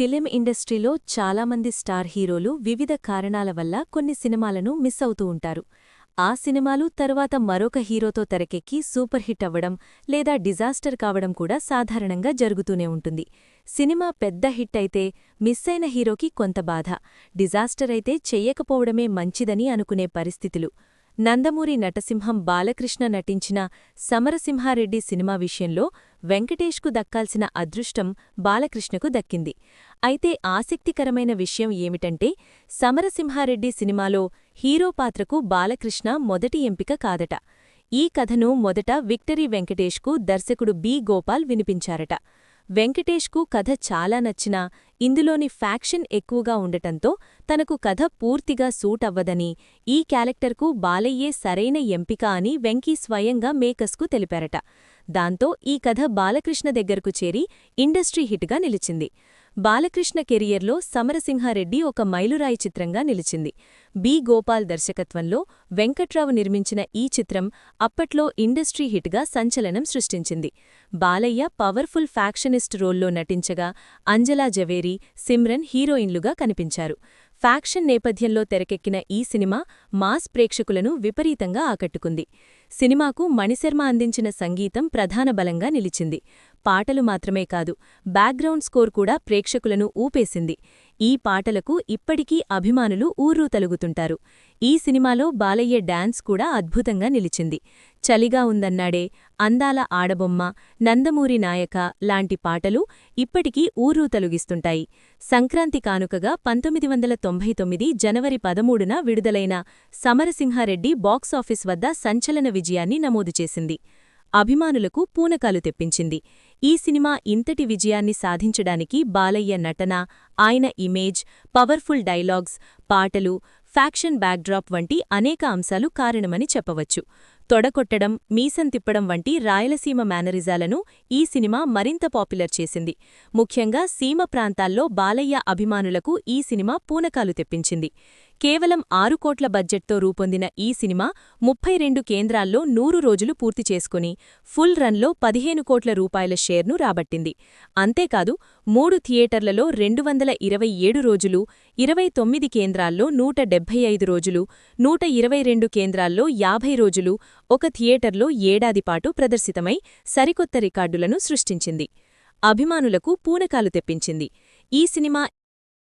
Film ఇండస్ట్రీలో చాలామంది star హీరోలు వివిధ కారణాల వల్ల కొన్ని సినిమాలను మిస్ అవుతూ ఉంటారు. ఆ సినిమాలు తరువాత మరొక హీరోతో తెరకెక్కి సూపర్ హిట్ అవ్వడం లేదా డిజాస్టర్ కావడం కూడా సాధారణంగా జరుగుతూనే ఉంటుంది. సినిమా పెద్ద హిట్ అయితే మిస్ అయిన హీరోకి కొంత బాధ, డిజాస్టర్ అయితే చెయ్యకపోవడమే మంచిదని అనుకునే పరిస్థితులు. నందమూరి నటసింహం బాలకృష్ణ నటించిన సమరసింహారెడ్డి సినిమా విషయంలో వెంకటేష్కు దక్కాల్సిన అదృష్టం బాలకృష్ణకు దక్కింది. అయితే ఆసక్తికరమైన విషయం ఏమిటంటే సమరసింహారెడ్డి సినిమాలో హీరో పాత్రకు బాలకృష్ణ మొదటి ఎంపిక కాదట. ఈ కథను మొదట విక్టరీ వెంకటేష్కు దర్శకుడు బి. గోపాల్ వినిపించారట. వెంకటేష్కు కథ చాలా నచ్చినా ఇందులోని ఫ్యాక్షన్ ఎక్కువగా ఉండటంతో తనకు కథ పూర్తిగా సూట్ అవ్వదని, ఈ క్యారెక్టర్కు బాలయ్యే సరైన ఎంపిక అని వెంకీ స్వయంగా మేకర్స్కు తెలిపారట. దాంతో ఈ కథ బాలకృష్ణ దగ్గరకు చేరి ఇండస్ట్రీ హిట్గా నిలిచింది. బాలకృష్ణ కెరియర్లో సమరసింహారెడ్డి ఒక మైలురాయి చిత్రంగా నిలిచింది. బి. గోపాల్ దర్శకత్వంలో వెంకట్రావు నిర్మించిన ఈ చిత్రం అప్పట్లో ఇండస్ట్రీ హిట్గా సంచలనం సృష్టించింది. బాలయ్య పవర్ఫుల్ ఫ్యాక్షనిస్ట్ రోల్లో నటించగా అంజలా జవేరి, సిమ్రన్ హీరోయిన్లుగా కనిపించారు. ఫ్యాక్షన్ నేపథ్యంలో తెరకెక్కిన ఈ సినిమా మాస్ ప్రేక్షకులను విపరీతంగా ఆకట్టుకుంది. సినిమాకు మణిశర్మ అందించిన సంగీతం ప్రధాన బలంగా నిలిచింది. పాటలు మాత్రమే కాదు, బ్యాక్గ్రౌండ్ స్కోర్ కూడా ప్రేక్షకులను ఊపేసింది. ఈ పాటలకు ఇప్పటికీ అభిమానులు ఊర్రూతలుగుతుంటారు. ఈ సినిమాలో బాలయ్య డాన్స్ కూడా అద్భుతంగా నిలిచింది. చలిగా ఉందన్నాడే, అందాల ఆడబొమ్మ, నందమూరి నాయక లాంటి పాటలు ఇప్పటికీ ఊర్రూతలుగిస్తుంటాయి. సంక్రాంతి కానుకగా 1999 జనవరి 13న విడుదలైన సమరసింహారెడ్డి బాక్సాఫీస్ వద్ద సంచలన విజయాన్ని నమోదు చేసింది. అభిమానులకు పూనకాలు తెప్పించింది. ఈ సినిమా ఇంతటి విజయాన్ని సాధించడానికి బాలయ్య నటన, ఆయన ఇమేజ్, పవర్ఫుల్ డైలాగ్స్, పాటలు, ఫ్యాక్షన్ బ్యాక్డ్రాప్ వంటి అనేక అంశాలు కారణమని చెప్పవచ్చు. తొడకొట్టడం, మీసం తిప్పడం వంటి రాయలసీమ మేనరిజాలను ఈ సినిమా మరింత పాపులర్ చేసింది. ముఖ్యంగా సీమ ప్రాంతాల్లో బాలయ్య అభిమానులకు ఈ సినిమా పూనకాలు తెప్పించింది. కేవలం 6 కోట్ల బడ్జెట్తో రూపొందిన ఈ సినిమా 32 కేంద్రాల్లో 100 రోజులు పూర్తి చేసుకుని ఫుల్ రన్లో 15 కోట్ల రూపాయల షేర్ను రాబట్టింది. అంతేకాదు 3 థియేటర్లలో 227 రోజులు, 29 కేంద్రాల్లో 175 రోజులు, 122 కేంద్రాల్లో 50 రోజులు, ఒక థియేటర్లో ఏడాదిపాటు ప్రదర్శితమై సరికొత్త రికార్డులను సృష్టించింది. అభిమానులకు పూనకాలు తెప్పించింది. ఈ సినిమా